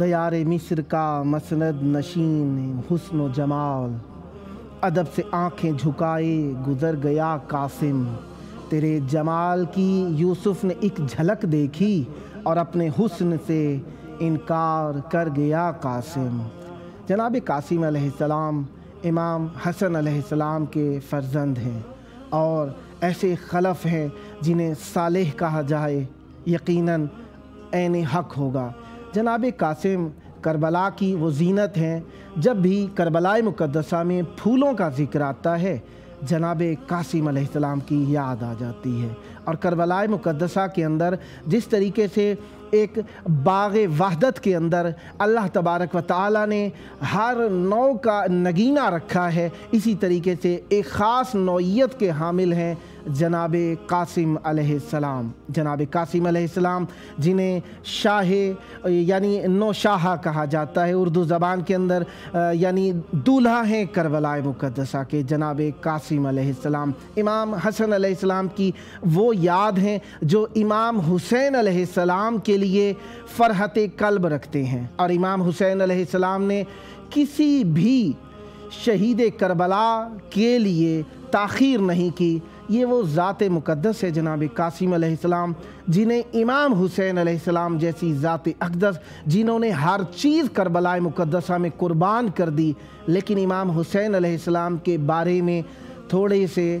دیار مصر کا مسند نشین حسن و جمال، ادب سے آنکھیں جھکائے گزر گیا قاسم، تیرے جمال کی یوسف نے ایک جھلک دیکھی اور اپنے حسن سے انکار کر گیا قاسم۔ جناب قاسم علیہ السلام امام حسن علیہ السلام کے فرزند ہیں اور ایسے خلف ہیں جنہیں صالح کہا جائے یقیناً عین حق ہوگا۔ جناب قاسم کربلا کی وہ زینت ہیں، جب بھی کربلائے مقدسہ میں پھولوں کا ذکر آتا ہے جناب قاسم علیہ السلام کی یاد آ جاتی ہے، اور کربلائے مقدسہ کے اندر جس طریقے سے ایک باغ وحدت کے اندر اللہ تبارک و تعالیٰ نے ہر نوع کا نگینہ رکھا ہے، اسی طریقے سے ایک خاص نوعیت کے حامل ہیں جناب قاسم علیہ السلام۔ جناب قاسم علیہ السلام جنہیں شاہ یعنی نو شاہہ کہا جاتا ہے اردو زبان کے اندر، یعنی دولہا ہیں کربلائے مقدسہ کے جناب قاسم علیہ السلام۔ امام حسن علیہ السلام کی وہ یاد ہیں جو امام حسین علیہ السلام کے لیے فرحت قلب رکھتے ہیں، اور امام حسین علیہ السلام نے کسی بھی شہید کربلا کے لیے تاخیر نہیں کی۔ یہ وہ ذات مقدس ہے جناب قاسم علیہ السلام جنہیں امام حسین علیہ السلام جیسی ذات اقدس، جنہوں نے ہر چیز کربلائے مقدسہ میں قربان کر دی، لیکن امام حسین علیہ السلام کے بارے میں تھوڑے سے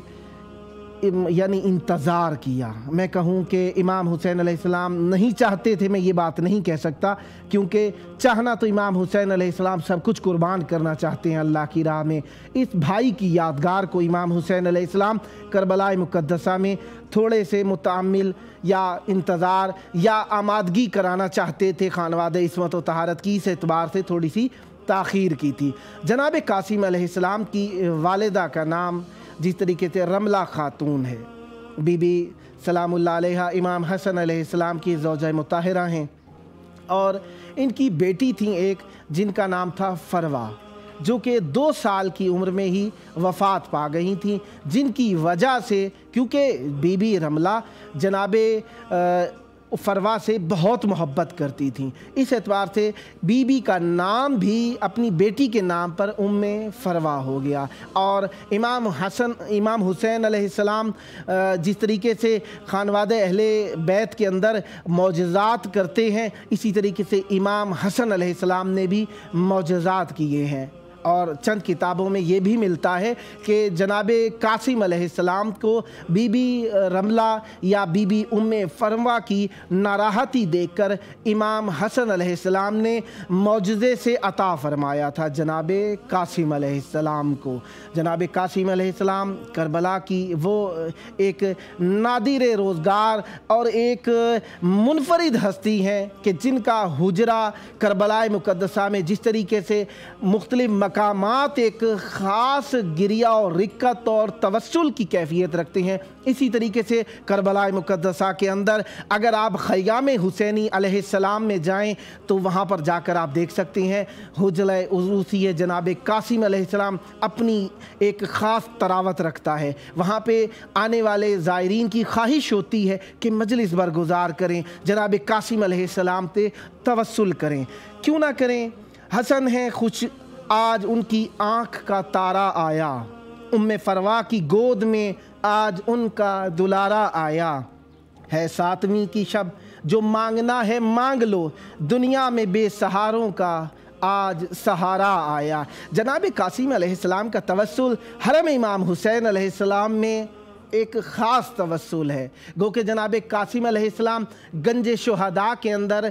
یعنی انتظار کیا۔ میں کہوں کہ امام حسین علیہ السلام نہیں چاہتے تھے، میں یہ بات نہیں کہہ سکتا، کیونکہ چاہنا تو امام حسین علیہ السلام سب کچھ قربان کرنا چاہتے ہیں اللہ کی راہ میں۔ اس بھائی کی یادگار کو امام حسین علیہ السلام کربلائے مقدسہ میں تھوڑے سے متعمل یا انتظار یا آمادگی کرانا چاہتے تھے خانوادہ عصمت و طہارت کی، اس اعتبار سے تھوڑی سی تاخیر کی تھی۔ جناب قاسم علیہ السلام کی والدہ کا نام جس طریقے سے رملہ خاتون ہے، بی بی سلام اللہ علیہ امام حسن علیہ السلام کی زوجہ مطہرہ ہیں، اور ان کی بیٹی تھیں ایک جن کا نام تھا فروا، جو کہ 2 سال کی عمر میں ہی وفات پا گئی تھیں، جن کی وجہ سے کیونکہ بی بی رملہ جناب فروا سے بہت محبت کرتی تھیں، اس اعتبار سے بی بی کا نام بھی اپنی بیٹی کے نام پر ام فروا ہو گیا۔ اور امام حسین علیہ السلام جس طریقے سے خانوادہ اہل بیت کے اندر معجزات کرتے ہیں، اسی طریقے سے امام حسن علیہ السلام نے بھی معجزات کیے ہیں، اور چند کتابوں میں یہ بھی ملتا ہے کہ جناب قاسم علیہ السلام کو بی بی رملہ یا بی بی ام فروا کی ناراحتی دیکھ کر امام حسن علیہ السلام نے معجزے سے عطا فرمایا تھا جناب قاسم علیہ السلام کو۔ جناب قاسم علیہ السلام کربلا کی وہ ایک نادر روزگار اور ایک منفرد ہستی ہیں کہ جن کا حجرہ کربلائے مقدسہ میں جس طریقے سے مختلف مقامات ایک خاص گریہ اور رقت اور توسل کی کیفیت رکھتے ہیں، اسی طریقے سے کربلائے مقدسہ کے اندر اگر آپ خیام حسینی علیہ السلام میں جائیں تو وہاں پر جا کر آپ دیکھ سکتے ہیں حجرہ عروسی جناب قاسم علیہ السلام اپنی ایک خاص تراوت رکھتا ہے۔ وہاں پہ آنے والے زائرین کی خواہش ہوتی ہے کہ مجلس برگزار کریں، جناب قاسم علیہ السلام پہ توسل کریں، کیوں نہ کریں؟ حسن ہیں خوش آج ان کی آنکھ کا تارا آیا، ام فروا کی گود میں آج ان کا دلارا آیا، ہے 7ویں کی شب جو مانگنا ہے مانگ لو، دنیا میں بے سہاروں کا آج سہارا آیا۔ جناب قاسم علیہ السلام کا توسل حرم امام حسین علیہ السلام میں ایک خاص توسل ہے، گو کہ جناب قاسم علیہ السلام گنج شہداء کے اندر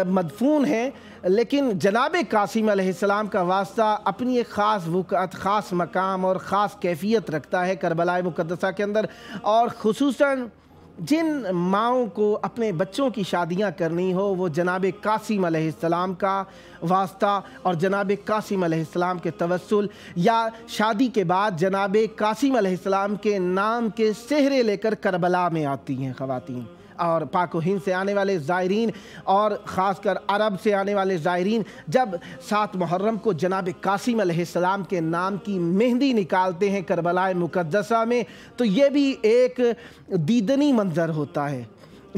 مدفون ہیں، لیکن جناب قاسم علیہ السلام کا واسطہ اپنی ایک خاص وقعت، خاص مقام اور خاص کیفیت رکھتا ہے کربلائے مقدسہ کے اندر، اور خصوصاً جن ماؤں کو اپنے بچوں کی شادیاں کرنی ہو وہ جناب قاسم علیہ السلام کا واسطہ اور جناب قاسم علیہ السلام کے توسل، یا شادی کے بعد جناب قاسم علیہ السلام کے نام کے سہرے لے کر کربلا میں آتی ہیں خواتین، اور پاک و ہند سے آنے والے زائرین اور خاص کر عرب سے آنے والے زائرین جب 7 محرم کو جناب قاسم علیہ السلام کے نام کی مہندی نکالتے ہیں کربلائے مقدسہ میں، تو یہ بھی ایک دیدنی منظر ہوتا ہے،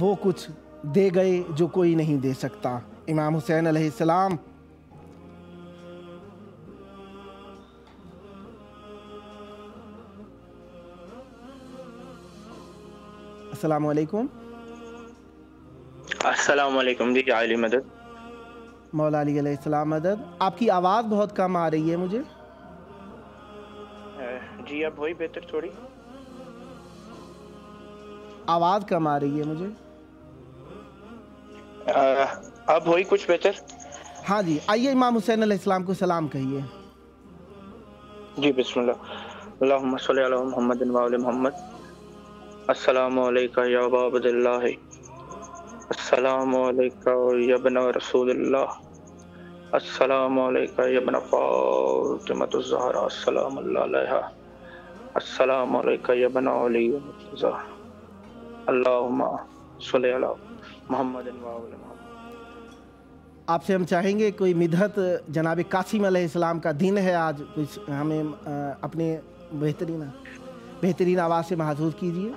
وہ کچھ دے گئے جو کوئی نہیں دے سکتا۔ امام حسین علیہ السلام السلام علیکم۔ السلام علیکم جی، عالی مدد۔ مولا علی علیہ السلام مدد۔ آپ کی آواز بہت کم آ رہی ہے مجھے۔ جی اب وہی بہتر، تھوڑی آواز کم آ رہی ہے مجھے۔ اب وہی کچھ بہتر۔ ہاں جی، آئیے امام حسین علیہ السلام کو سلام کہیے۔ جی بسم اللہ۔ اللہم صلی علی محمد وعلی محمد۔ السلام علیکہ یا ابا عبد اللہ، السلام علیکہ یا ابن رسول اللہ، السلام علیکہ یا ابن فاطمۃ الزہرا السلام اللہ علیہا، السلام علیکہ یا ابن علی مرتضی، اللہم صلی علی محمد وعلی محمد۔ آپ سے ہم چاہیں گے کوئی مدحت جناب قاسم علیہ السلام کا دن ہے آج، کچھ ہمیں اپنے بہترین آواز سے محظوظ کیجیے۔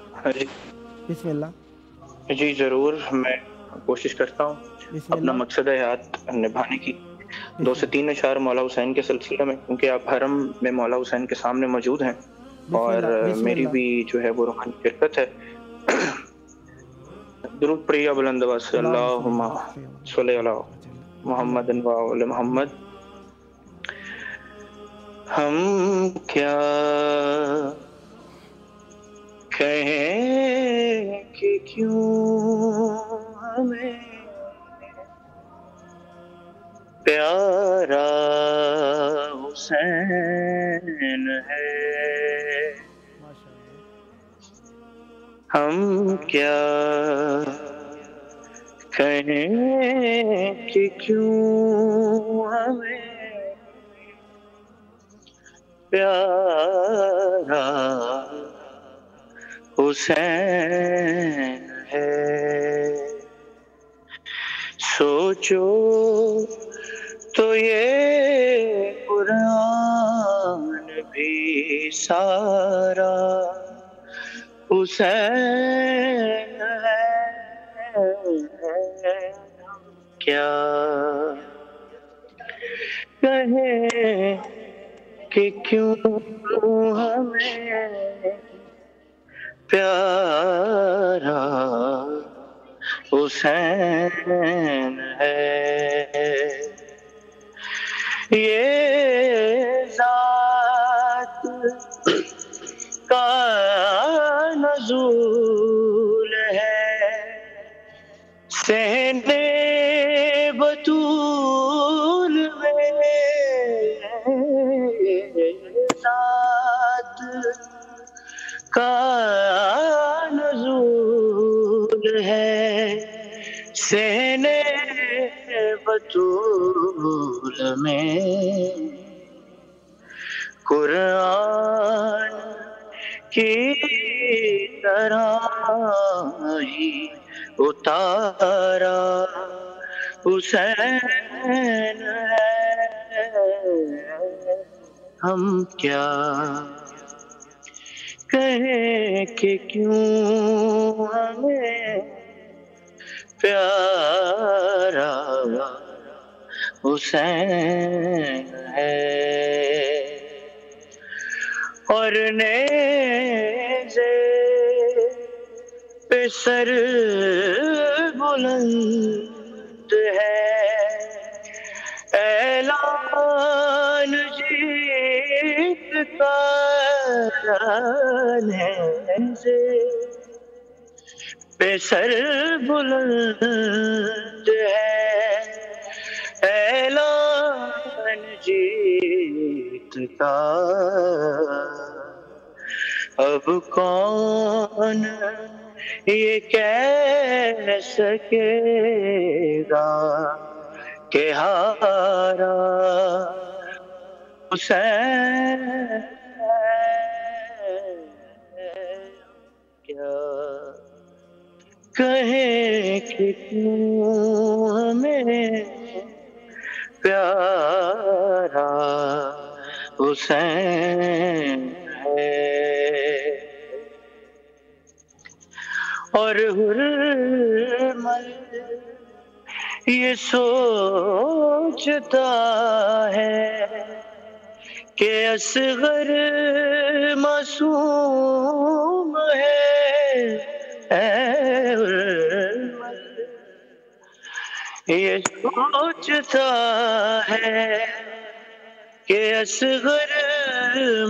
بسم اللہ۔ جی ضرور، میں کوشش کرتا ہوں اپنا مقصد حیات نبھانے کی۔ 2 سے 3 اشعار مولا حسین کے سلسلے میں، کیونکہ آپ حرم میں مولا حسین کے سامنے موجود ہیں اور میری بھی جو ہے وہ روحانی شرکت ہے۔ درود پڑھیے بلند آواز سے، اللہم صلی علی محمد وعلی محمد۔ ہم کیا کہیں کہ کیوں ہمیں پیارا حسین ہے، ہم کیا کہیں کہ کیوں ہمیں پیارا حسین ہے۔ سوچو تو یہ قرآن بھی سارا حسین ہے۔ کیا کہیں کہ کیوں ہمیں پیارا حسین ہے۔ یہ ذات کا نزول ہے، صحن بطول میں، ذات کا نزول ہے، صحن بطول میں، قرآن کی طرح ہی اتارا حسین ہے۔ ہم کیا کہیں کہ کیوں ہمیں پیارا حسین ہے۔ اور نیزے پہ سر بلند ہے، اعلان جیت کا نیزے پہ سر بلند ہے، اعلان جیت کا۔ اب کون یہ کہہ سکے گا کہ ہارا حسین کیا کہیں کہ کیوں ہمیں پیارا حسین ہے۔ اور حرمل یہ سوچتا ہے کہ اصغر معصوم ہے، اے حرمل یہ سوچتا ہے کہ اصغر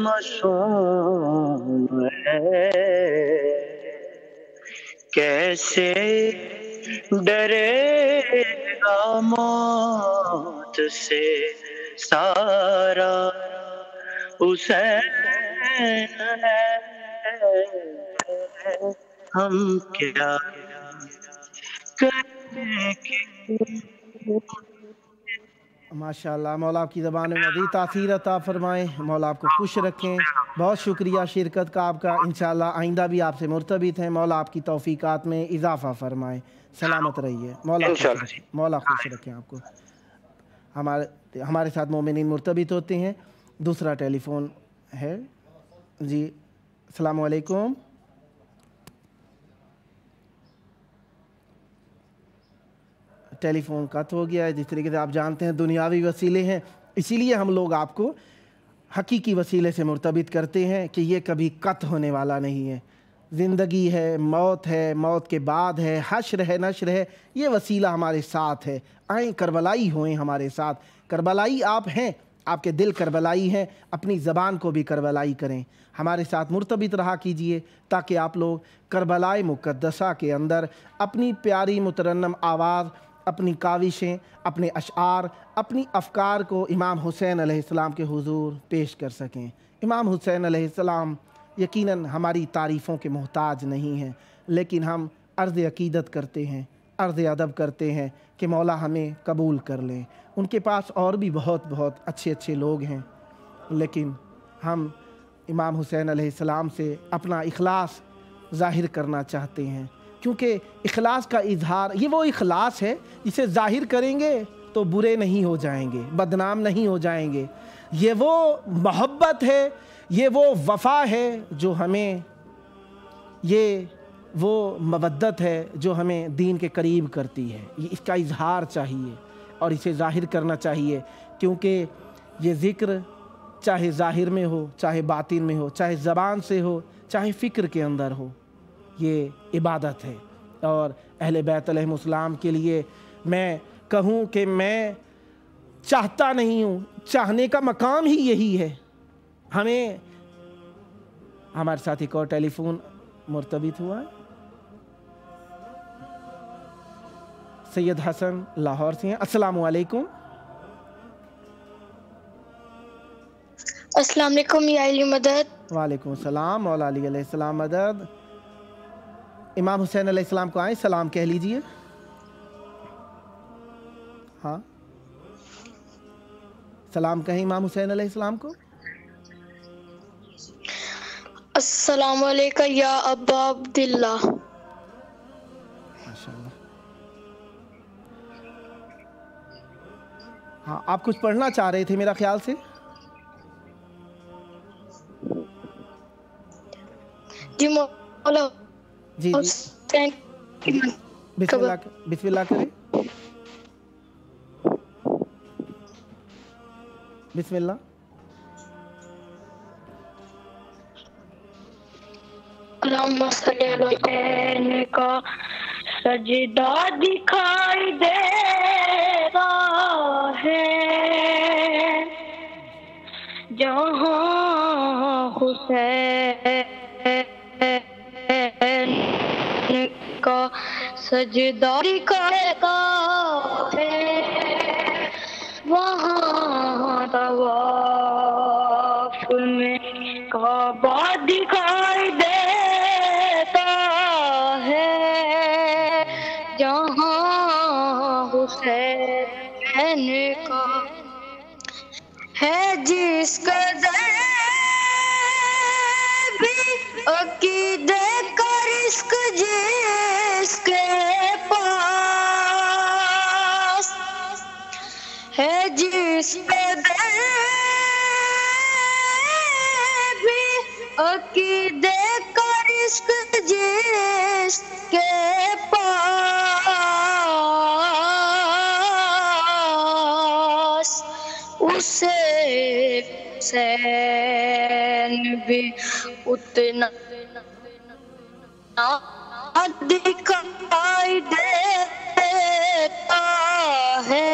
معصوم ہے، کیسے ڈرے گا موت سے سارا حسین ہے، ہم کیا کریں کہ ماشاء اللہ، مولا آپ کی زبان میں مزید تاثیر عطا فرمائیں، مولا آپ کو خوش رکھیں۔ بہت شکریہ شرکت کا آپ کا، انشاءاللہ آئندہ بھی آپ سے مرتبط ہیں، مولا آپ کی توفیقات میں اضافہ فرمائیں، سلامت رہیے، مولا خوش رکھیں، مولا خوش رکھیں آپ کو۔ ہمارے ساتھ مومنین مرتبط ہوتے ہیں۔ دوسرا ٹیلی فون ہے جی، السلام علیکم۔ ٹیلی فون کٹ ہو گیا ہے۔ جس طریقے سے آپ جانتے ہیں دنیاوی وسیلے ہیں، اسی لیے ہم لوگ آپ کو حقیقی وسیلے سے مرتبط کرتے ہیں کہ یہ کبھی قط ہونے والا نہیں ہے۔ زندگی ہے، موت کے بعد ہے، حشر ہے، نشر ہے، یہ وسیلہ ہمارے ساتھ ہے۔ آئیں کربلائی ہوئیں ہمارے ساتھ، کربلائی آپ ہیں، آپ کے دل کربلائی ہیں، اپنی زبان کو بھی کربلائی کریں، ہمارے ساتھ مرتبط رہا کیجئے تاکہ آپ لوگ کربلائے مقدسہ کے اندر اپنی پیاری مترنم آواز، اپنی کاوشیں، اپنے اشعار، اپنی افکار کو امام حسین علیہ السلام کے حضور پیش کر سکیں۔ امام حسین علیہ السلام یقیناً ہماری تعریفوں کے محتاج نہیں ہیں، لیکن ہم عرض عقیدت کرتے ہیں، عرض ادب کرتے ہیں کہ مولا ہمیں قبول کر لیں۔ ان کے پاس اور بھی بہت اچھے لوگ ہیں، لیکن ہم امام حسین علیہ السلام سے اپنا اخلاص ظاہر کرنا چاہتے ہیں، کیونکہ اخلاص کا اظہار یہ وہ اخلاص ہے جسے ظاہر کریں گے تو برے نہیں ہو جائیں گے، بدنام نہیں ہو جائیں گے۔ یہ وہ محبت ہے، یہ وہ وفا ہے جو ہمیں، یہ وہ مودت ہے جو ہمیں دین کے قریب کرتی ہے۔ یہ اس کا اظہار چاہیے اور اسے ظاہر کرنا چاہیے، کیونکہ یہ ذکر چاہے ظاہر میں ہو، چاہے باطن میں ہو، چاہے زبان سے ہو، چاہے فکر کے اندر ہو، یہ عبادت ہے۔ اور اہل بیت علیہ السلام کے لیے میں کہوں کہ میں چاہتا نہیں ہوں، چاہنے کا مقام ہی یہی ہے۔ ہمارے ساتھ ایک اور ٹیلی فون مرتبط ہوا ہے، سید حسن لاہور سے ہیں۔ السلام علیکم۔ السلام علیکم یا علی مدد۔ وعلیکم السلام، مولا علی علیہ السلام مدد۔ امام حسین علیہ السلام کو آئیں سلام کہہ لیجئے۔ ہاں سلام کہیں امام حسین علیہ السلام کو۔ السلام علیکم یا ابا عبداللہ۔ ماشاءاللہ۔ ہاں آپ کچھ پڑھنا چاہ رہے تھے میرا خیال سے۔ جی مولا جی حسین بسم اللہ کریں، بسم اللہ۔ اللہم صلی علی حسین کا سجدہ دکھائی دیتا ہے، جہاں حسین کا سجدہ دکھاتا ہے، وہاں طواف میں کعبہ دکھائی دیتا ہے، جہاں حسین کا ہے جس قدر بھی عقیدے کا رزق جس کے پاس ہے، جس قدر بھی عقیدے کا رزق جس کے حسین بھی اتنا دکھائی دیتا ہے،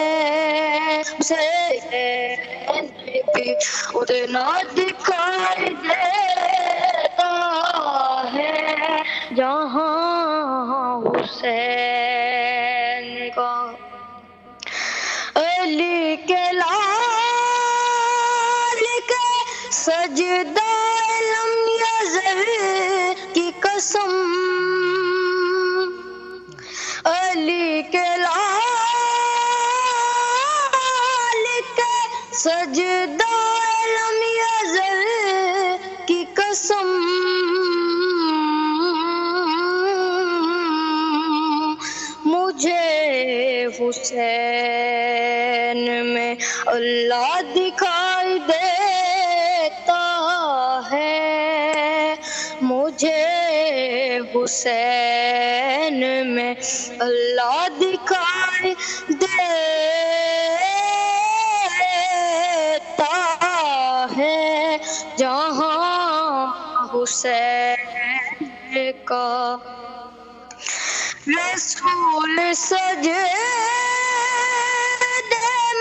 حسین بھی اتنا دکھائی دیتا ہے جہاں حسین کا علی کے لال کے سجدہ لم یزل کی قسم، علی کے لال کے سجدہ لم یزل کی قسم، مجھے حسین میں اللہ دکھائی دیتا ہے، مجھے حسین میں اللہ دکھائی دیتا ہے جہاں حسین کا رسول سجدے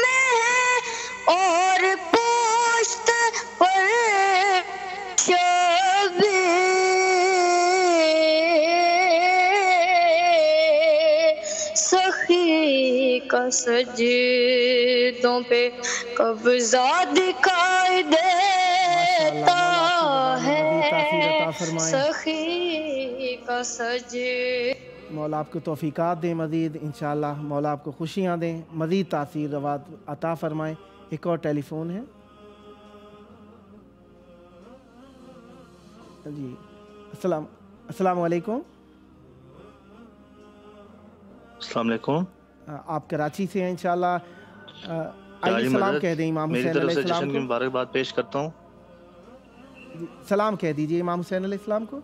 میں اور پشت پر شبیر، سخی کا سجدوں پہ قبضہ دکھائی دیتا ہے، سخی کا سجدہ۔ مولا آپ کو توفیقات دیں مزید، انشاءاللہ مولا آپ کو خوشیاں دیں، مزید تاثیر روات عطا فرمائیں۔ ایک اور ٹیلی فون ہے جی۔ السلام علیکم۔ السلام علیکم۔ آپ کراچی سے ہیں انشاءاللہ، آئیے سلام کہہ دیں امام حسین علیہ السلام کو۔ مبارکباد پیش کرتا ہوں۔ سلام کہہ دیجئے امام حسین علیہ السلام کو۔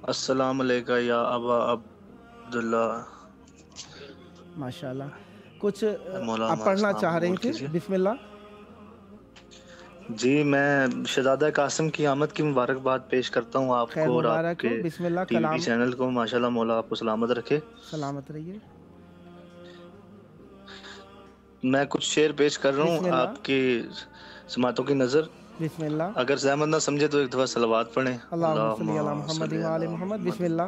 السلام علیکم یا ابا عبداللہ۔ ماشاءاللہ، کچھ آپ پڑھنا چاہ رہے تھے؟ بسم اللہ۔ جی، میں شہزادہ قاسم کی آمد کی مبارکباد پیش کرتا ہوں آپ کو اور آپ کے بسم اللہ ٹی وی چینل کو۔ ماشاءاللہ مولا آپ کو سلامت رکھے۔ سلامت رہیے۔ میں کچھ شعر پیش کر رہا ہوں آپ کی سماعتوں کی نظر۔ بسم اللہ۔ اگر زحمت نہ سمجھے تو ایک دفعہ صلوات پڑھیں۔ اللہم صلی علی محمد و آل محمد۔ بسم اللہ۔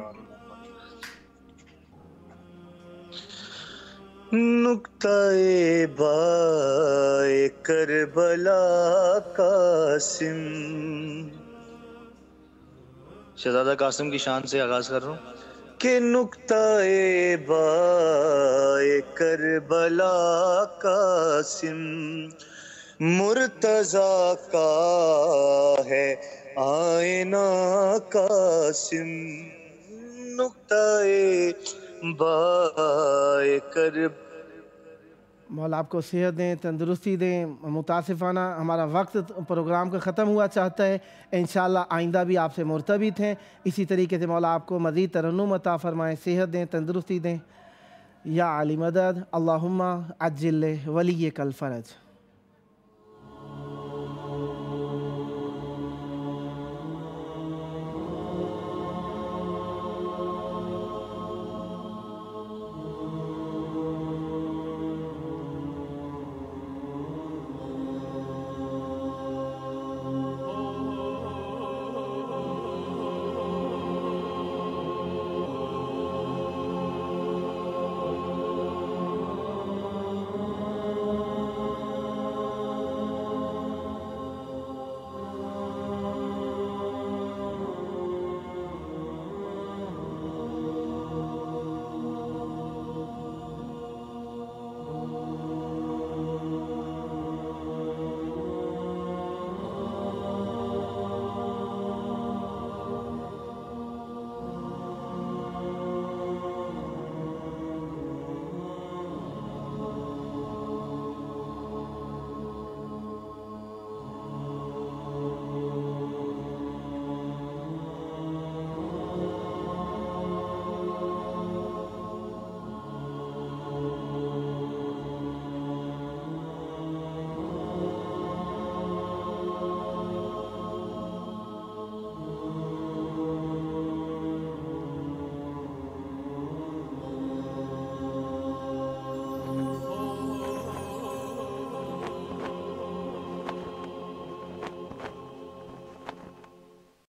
نقطۂ بائے کربلا قاسم، شہزادہ قاسم کی شان سے آغاز کر رہا ہوں کہ نقطۂ بائے کربلا قاسم مرتضیٰ کا ہے آئینہ قاسم، نقطۂ بائے کرب۔ مولا آپ کو صحت دیں، تندرستی دیں۔ متاسفانہ ہمارا وقت پروگرام کا ختم ہوا چاہتا ہے، انشاءاللہ آئندہ بھی آپ سے مرتبط ہیں۔ اسی طریقے سے مولا آپ کو مزید ترنم عطا فرمائیں، صحت دیں، تندرستی دیں۔ یا علی مدد، اللہم عجل ولیک الفرج۔